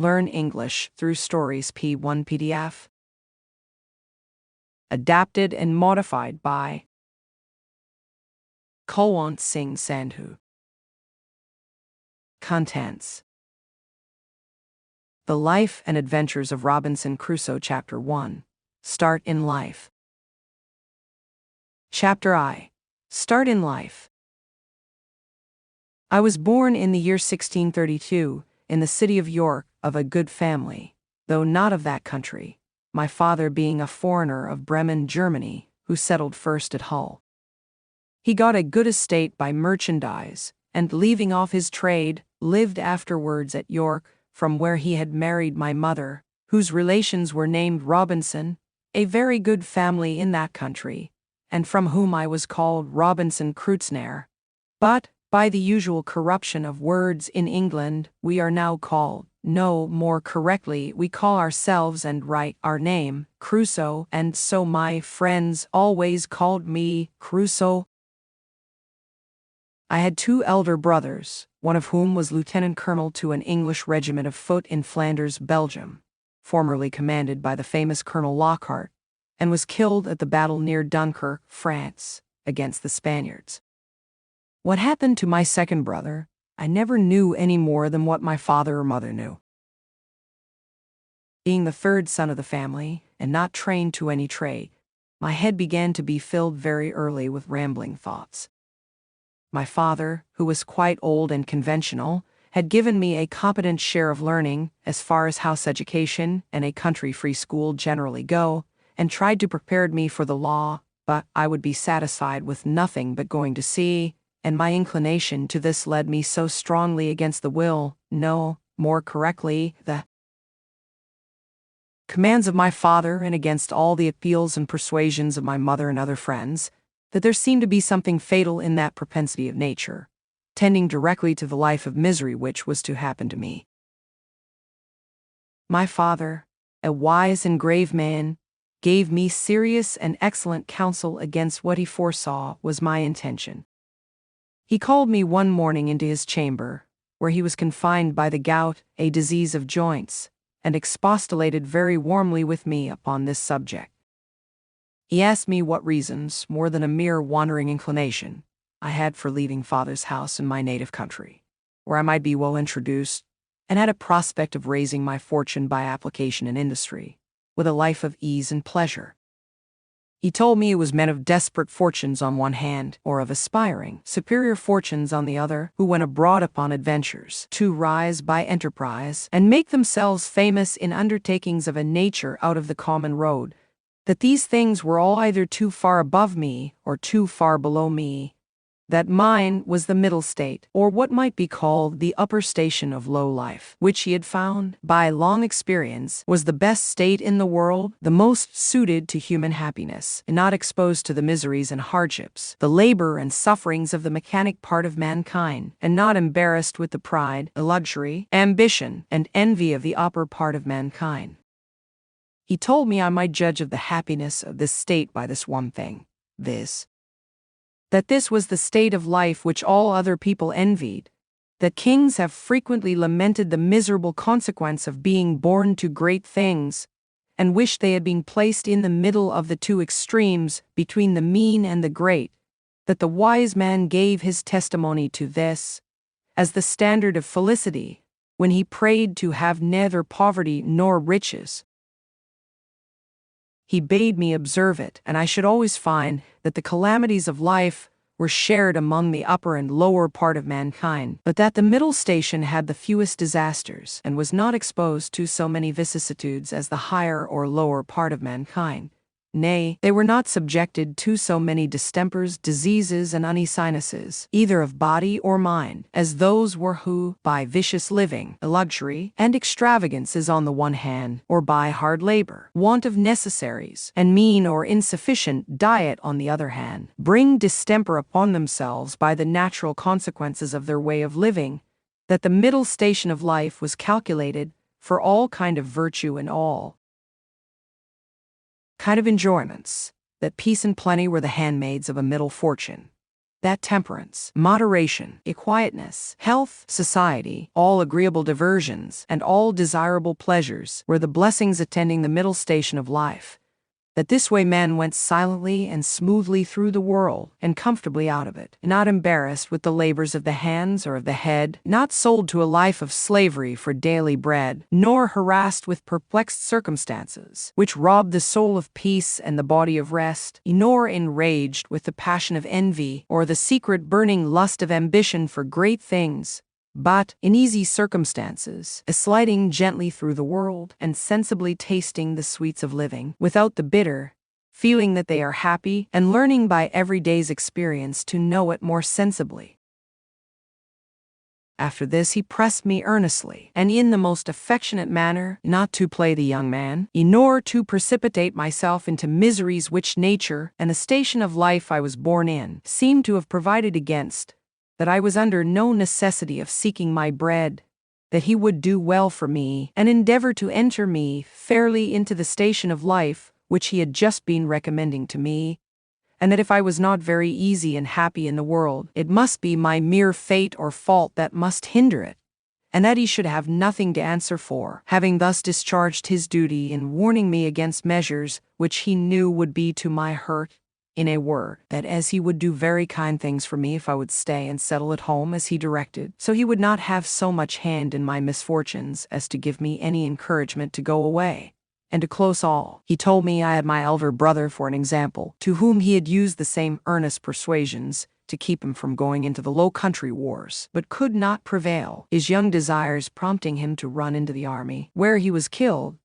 Learn English through Stories P1 PDF. Adapted and modified by Kulwant Singh Sandhu. Contents: The Life and Adventures of Robinson Crusoe, Chapter 1, Start in Life. Chapter I, Start in Life. I was born in the year 1632, in the city of York, of a good family, though not of that country, my father being a foreigner of Bremen, Germany, who settled first at Hull. He got a good estate by merchandise, and leaving off his trade, lived afterwards at York, from where he had married my mother, whose relations were named Robinson, a very good family in that country, and from whom I was called Robinson Crusoe. But, by the usual corruption of words in England, we are now called, no, more correctly, we call ourselves and write our name, Crusoe, and so my friends always called me Crusoe. I had two elder brothers, one of whom was lieutenant colonel to an English regiment of foot in Flanders, Belgium, formerly commanded by the famous Colonel Lockhart, and was killed at the battle near Dunkirk, France, against the Spaniards. What happened to my second brother, I never knew any more than what my father or mother knew. Being the third son of the family, and not trained to any trade, my head began to be filled very early with rambling thoughts. My father, who was quite old and conventional, had given me a competent share of learning, as far as house education and a country free school generally go, and tried to prepare me for the law, but I would be satisfied with nothing but going to sea, and my inclination to this led me so strongly against the will, no, more correctly, the commands of my father, and against all the appeals and persuasions of my mother and other friends, that there seemed to be something fatal in that propensity of nature, tending directly to the life of misery which was to happen to me. My father, a wise and grave man, gave me serious and excellent counsel against what he foresaw was my intention. He called me one morning into his chamber, where he was confined by the gout, a disease of joints, and expostulated very warmly with me upon this subject. He asked me what reasons, more than a mere wandering inclination, I had for leaving father's house in my native country, where I might be well introduced, and had a prospect of raising my fortune by application and industry, with a life of ease and pleasure. He told me it was men of desperate fortunes on one hand, or of aspiring, superior fortunes on the other, who went abroad upon adventures, to rise by enterprise, and make themselves famous in undertakings of a nature out of the common road, that these things were all either too far above me, or too far below me, that mine was the middle state, or what might be called the upper station of low life, which he had found, by long experience, was the best state in the world, the most suited to human happiness, and not exposed to the miseries and hardships, the labor and sufferings of the mechanic part of mankind, and not embarrassed with the pride, luxury, ambition, and envy of the upper part of mankind. He told me I might judge of the happiness of this state by this one thing, viz., that this was the state of life which all other people envied, that kings have frequently lamented the miserable consequence of being born to great things, and wished they had been placed in the middle of the two extremes, between the mean and the great, that the wise man gave his testimony to this, as the standard of felicity, when he prayed to have neither poverty nor riches. He bade me observe it, and I should always find that the calamities of life were shared among the upper and lower part of mankind, but that the middle station had the fewest disasters, and was not exposed to so many vicissitudes as the higher or lower part of mankind. Nay, they were not subjected to so many distempers, diseases, and uneasinesses, either of body or mind, as those were who, by vicious living, luxury, and extravagances on the one hand, or by hard labor, want of necessaries, and mean or insufficient diet on the other hand, bring distemper upon themselves by the natural consequences of their way of living, that the middle station of life was calculated for all kind of virtue and all kind of enjoyments, that peace and plenty were the handmaids of a middle fortune, that temperance, moderation, quietness, health, society, all agreeable diversions, and all desirable pleasures were the blessings attending the middle station of life, that this way man went silently and smoothly through the world and comfortably out of it, not embarrassed with the labors of the hands or of the head, not sold to a life of slavery for daily bread, nor harassed with perplexed circumstances, which robbed the soul of peace and the body of rest, nor enraged with the passion of envy or the secret burning lust of ambition for great things, but, in easy circumstances, sliding gently through the world and sensibly tasting the sweets of living, without the bitter, feeling that they are happy, and learning by every day's experience to know it more sensibly. After this he pressed me earnestly, and in the most affectionate manner, not to play the young man, nor to precipitate myself into miseries which nature and the station of life I was born in seemed to have provided against, that I was under no necessity of seeking my bread, that he would do well for me, and endeavor to enter me fairly into the station of life which he had just been recommending to me, and that if I was not very easy and happy in the world, it must be my mere fate or fault that must hinder it, and that he should have nothing to answer for, having thus discharged his duty in warning me against measures which he knew would be to my hurt. In a word, that as he would do very kind things for me if I would stay and settle at home as he directed, so he would not have so much hand in my misfortunes as to give me any encouragement to go away. And to close all, he told me I had my elder brother for an example, to whom he had used the same earnest persuasions to keep him from going into the Low Country wars, but could not prevail, his young desires prompting him to run into the army, where he was killed.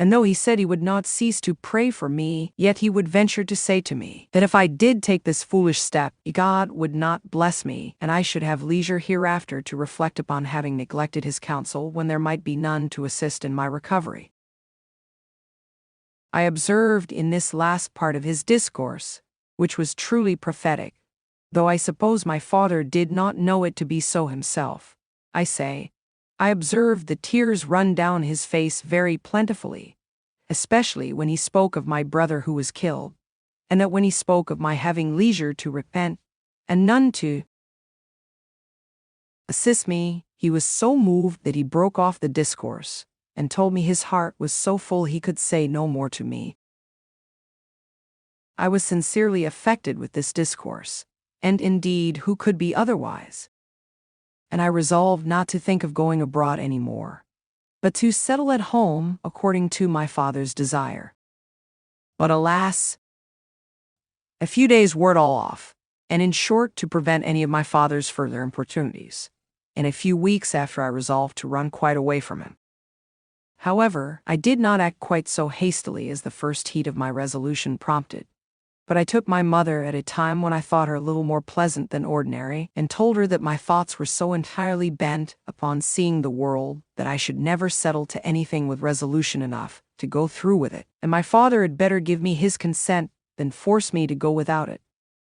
And though he said he would not cease to pray for me, yet he would venture to say to me that if I did take this foolish step, God would not bless me, and I should have leisure hereafter to reflect upon having neglected his counsel when there might be none to assist in my recovery. I observed in this last part of his discourse, which was truly prophetic, though I suppose my father did not know it to be so himself, I observed the tears run down his face very plentifully, especially when he spoke of my brother who was killed, and that when he spoke of my having leisure to repent, and none to assist me, he was so moved that he broke off the discourse, and told me his heart was so full he could say no more to me. I was sincerely affected with this discourse, and indeed who could be otherwise? And I resolved not to think of going abroad any more, but to settle at home according to my father's desire. But alas, a few days wore it all off, and in short, to prevent any of my father's further importunities, and a few weeks after I resolved to run quite away from him. However, I did not act quite so hastily as the first heat of my resolution prompted, but I took my mother at a time when I thought her a little more pleasant than ordinary, and told her that my thoughts were so entirely bent upon seeing the world that I should never settle to anything with resolution enough to go through with it, and my father had better give me his consent than force me to go without it,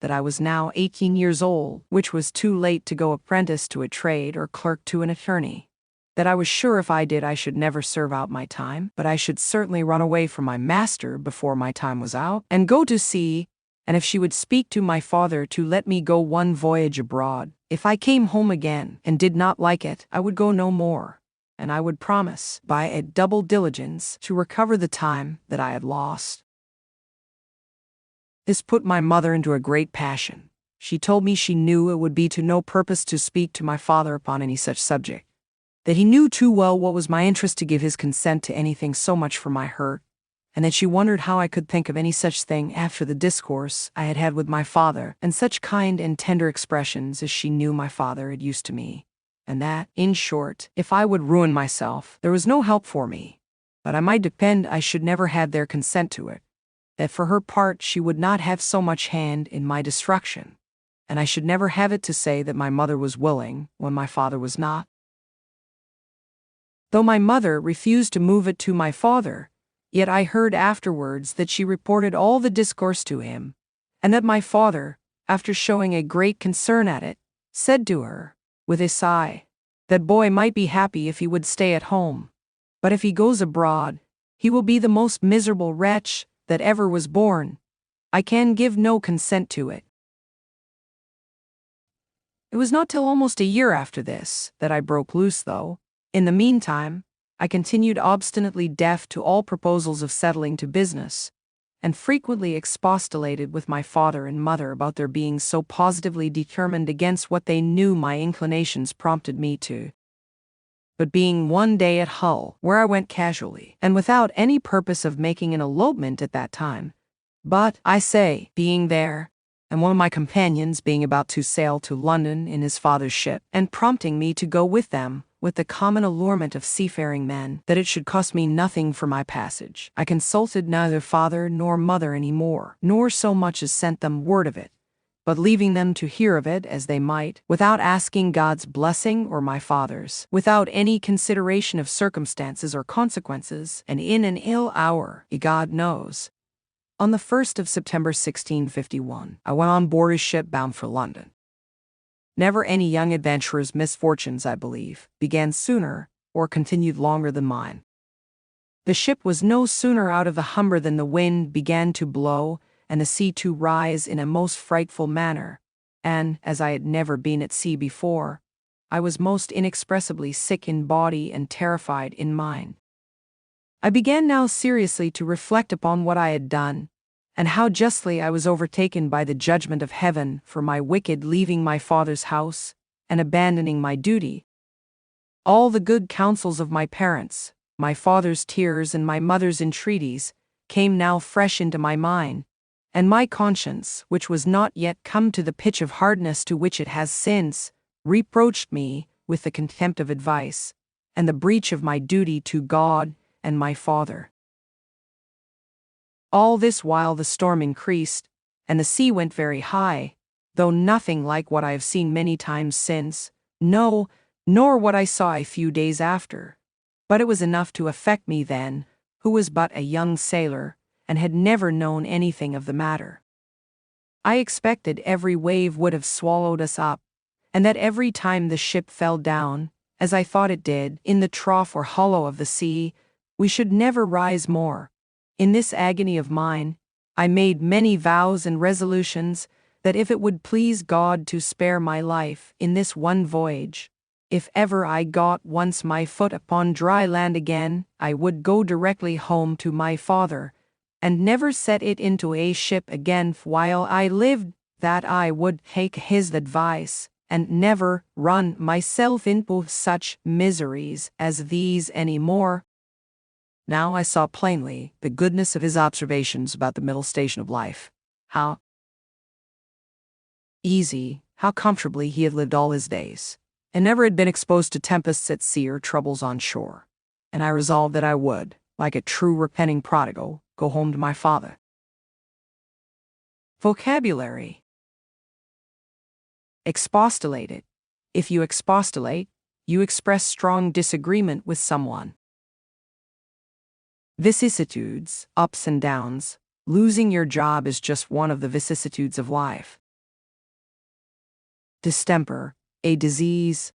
that I was now 18 years old, which was too late to go apprentice to a trade or clerk to an attorney, that I was sure if I did I should never serve out my time, but I should certainly run away from my master before my time was out, and go to sea, and if she would speak to my father to let me go one voyage abroad, if I came home again and did not like it, I would go no more, and I would promise, by a double diligence, to recover the time that I had lost. This put my mother into a great passion. She told me she knew it would be to no purpose to speak to my father upon any such subject, that he knew too well what was my interest to give his consent to anything so much for my hurt, and that she wondered how I could think of any such thing after the discourse I had had with my father, and such kind and tender expressions as she knew my father had used to me, and that, in short, if I would ruin myself, there was no help for me, but I might depend I should never have their consent to it, that for her part she would not have so much hand in my destruction, and I should never have it to say that my mother was willing when my father was not. Though my mother refused to move it to my father, yet I heard afterwards that she reported all the discourse to him, and that my father, after showing a great concern at it, said to her, with a sigh, that boy might be happy if he would stay at home, but if he goes abroad, he will be the most miserable wretch that ever was born. I can give no consent to it. It was not till almost a year after this that I broke loose, though. In the meantime, I continued obstinately deaf to all proposals of settling to business, and frequently expostulated with my father and mother about their being so positively determined against what they knew my inclinations prompted me to. But being one day at Hull, where I went casually, and without any purpose of making an elopement at that time, but, I say, being there, and one of my companions being about to sail to London in his father's ship, and prompting me to go with them, with the common allurement of seafaring men, that it should cost me nothing for my passage, I consulted neither father nor mother any more, nor so much as sent them word of it, but leaving them to hear of it as they might, without asking God's blessing or my father's, without any consideration of circumstances or consequences, and in an ill hour, God knows. On the 1st of September 1651, I went on board a ship bound for London. Never any young adventurer's misfortunes, I believe, began sooner or continued longer than mine. The ship was no sooner out of the Humber than the wind began to blow and the sea to rise in a most frightful manner, and, as I had never been at sea before, I was most inexpressibly sick in body and terrified in mind. I began now seriously to reflect upon what I had done, and how justly I was overtaken by the judgment of heaven for my wicked leaving my father's house and abandoning my duty. All the good counsels of my parents, my father's tears and my mother's entreaties, came now fresh into my mind, and my conscience, which was not yet come to the pitch of hardness to which it has since, reproached me with the contempt of advice, and the breach of my duty to God and my father. All this while the storm increased, and the sea went very high, though nothing like what I have seen many times since, no, nor what I saw a few days after. But it was enough to affect me then, who was but a young sailor, and had never known anything of the matter. I expected every wave would have swallowed us up, and that every time the ship fell down, as I thought it did, in the trough or hollow of the sea, we should never rise more. In this agony of mine, I made many vows and resolutions that if it would please God to spare my life in this one voyage, if ever I got once my foot upon dry land again, I would go directly home to my father, and never set it into a ship again while I lived, that I would take his advice, and never run myself into such miseries as these any more. Now I saw plainly the goodness of his observations about the middle station of life. How easy, how comfortably he had lived all his days, and never had been exposed to tempests at sea or troubles on shore. And I resolved that I would, like a true repenting prodigal, go home to my father. Vocabulary. Expostulated. If you expostulate, you express strong disagreement with someone. Vicissitudes, ups and downs. Losing your job is just one of the vicissitudes of life. Distemper, a disease.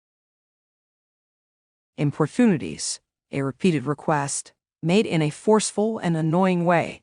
Importunities, a repeated request, made in a forceful and annoying way.